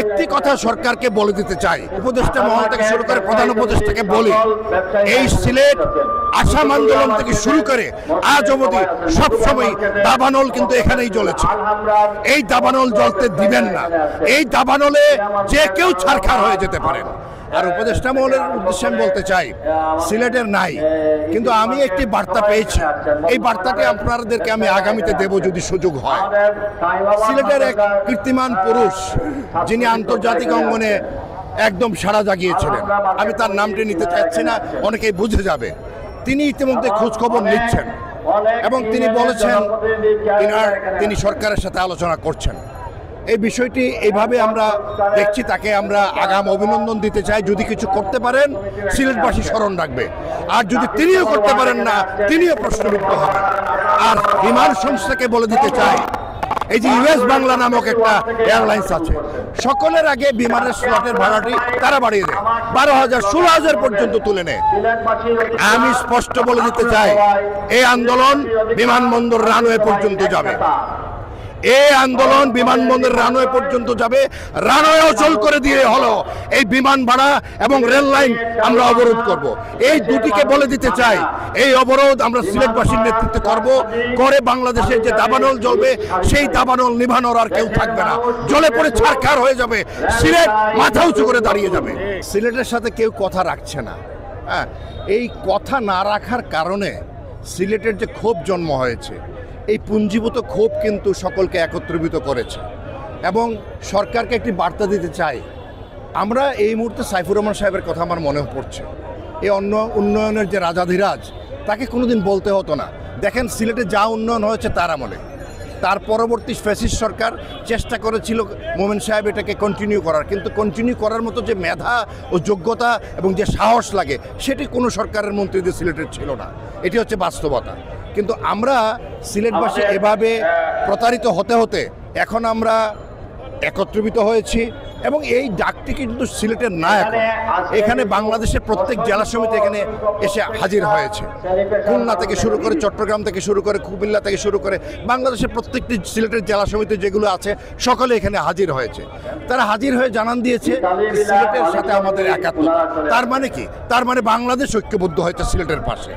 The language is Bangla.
একটি কথা সরকারকে বলে দিতে চাই, উপদেষ্টা মহল থেকে শুরু করে প্রধান উপদেষ্টাকে বলি, এই সিলেট আসাম আন্দোলন থেকে শুরু করে আজ অবধি সবসময় দাবানল কিন্তু এখানেই জ্বলেছে। এই দাবানল জ্বলতে দিবেন না। এই দাবানলে যে কেউ ছারখার হয়ে যেতে পারেন। আর উপদেষ্টা মহলের উদ্দেশ্যে আমি বলতে চাই, সিলেটের নাই, কিন্তু আমি একটি বার্তা পেয়েছি। এই বার্তাটি আপনাদেরকে আমি আগামীতে দেব যদি সুযোগ হয়। সিলেটের এক কীর্তিমান পুরুষ, যিনি আন্তর্জাতিক অঙ্গনে একদম সাড়া জাগিয়েছিলেন, আমি তার নামটি নিতে চাচ্ছি না, অনেকেই বুঝে যাবে। তিনি ইতিমধ্যে খোঁজখবর নিচ্ছেন এবং তিনি বলেছেন তিনি সরকারের সাথে আলোচনা করছেন। এই বিষয়টি এইভাবে আমরা দেখছি, তাকে আমরা আগাম অভিনন্দন দিতে চাই। যদি কিছু করতে পারেন সিলেটবাসী স্মরণ রাখবে, আর যদি তিনিও করতে পারেন না তিনিও প্রশ্নবিদ্ধ হবেন। আর বিমান সংস্থাকে বলে দিতে চাই, এই যে ইউএস বাংলা নামক একটা এয়ারলাইন্স আছে, সকলের আগে বিমানের স্লটের ভাড়াটি তারা বাড়িয়ে দেয়, 12,000 16,000 পর্যন্ত তুলে নেয়। আমি স্পষ্ট বলে দিতে চাই, এই আন্দোলন বিমানবন্দর রানওয়ে পর্যন্ত যাবে। এই আন্দোলন বিমানবন্দর রানওয়ে পর্যন্ত যাবে। রানওয়ে অচল করে দিয়ে হলো এই বিমান ভাড়া এবং রেল লাইন আমরা অবরোধ করব। এই দুটিকে বলে দিতে চাই, এই অবরোধ আমরা সিলেটবাসীর নেতৃত্বে করব। করে বাংলাদেশের যে দাবানল জ্বলবে, সেই দাবানল নিভানোর আর কেউ থাকবে না। জ্বলে পড়ে ছারখার হয়ে যাবে, সিলেট মাথা উঁচু করে দাঁড়িয়ে যাবে। সিলেটের সাথে কেউ কথা রাখছে না। হ্যাঁ, এই কথা না রাখার কারণে সিলেটের যে ক্ষোভ জন্ম হয়েছে, এই পুঞ্জীভূত ক্ষোভ কিন্তু সকলকে একত্রিত করেছে। এবং সরকারকে একটি বার্তা দিতে চাই, আমরা এই মুহূর্তে সাইফুর রহমান সাহেবের কথা আমার মনে পড়ছে। এই উন্নয়নের যে রাজাধিরাজ, তাকে কোনোদিন বলতে হতো না। দেখেন সিলেটে যা উন্নয়ন হয়েছে তার আমলে। তার পরবর্তী ফ্যাসিস্ট সরকার চেষ্টা করেছিল মোমেন সাহেব এটাকে কন্টিনিউ করার, কিন্তু কন্টিনিউ করার মতো যে মেধা ও যোগ্যতা এবং যে সাহস লাগে, সেটি কোনো সরকারের মন্ত্রীদের সিলেটের ছিল না। এটি হচ্ছে বাস্তবতা। কিন্তু আমরা সিলেটবাসী এভাবে প্রতারিত হতে হতে এখন আমরা একত্রিত হয়েছি এবং এই ডাকটি কিন্তু সিলেটের না, এখানে বাংলাদেশের প্রত্যেক জেলা সমিতি এখানে এসে হাজির হয়েছে। খুলনা থেকে শুরু করে, চট্টগ্রাম থেকে শুরু করে, কুমিল্লা থেকে শুরু করে বাংলাদেশের প্রত্যেকটি সিলেটের জেলা সমিতি যেগুলো আছে সকলে এখানে হাজির হয়েছে। তারা হাজির হয়ে জানান দিয়েছে সিলেটের সাথে আমাদের একাত্মতা। তার মানে কি? তার মানে বাংলাদেশ ঐক্যবদ্ধ হয়েছে সিলেটের পাশে।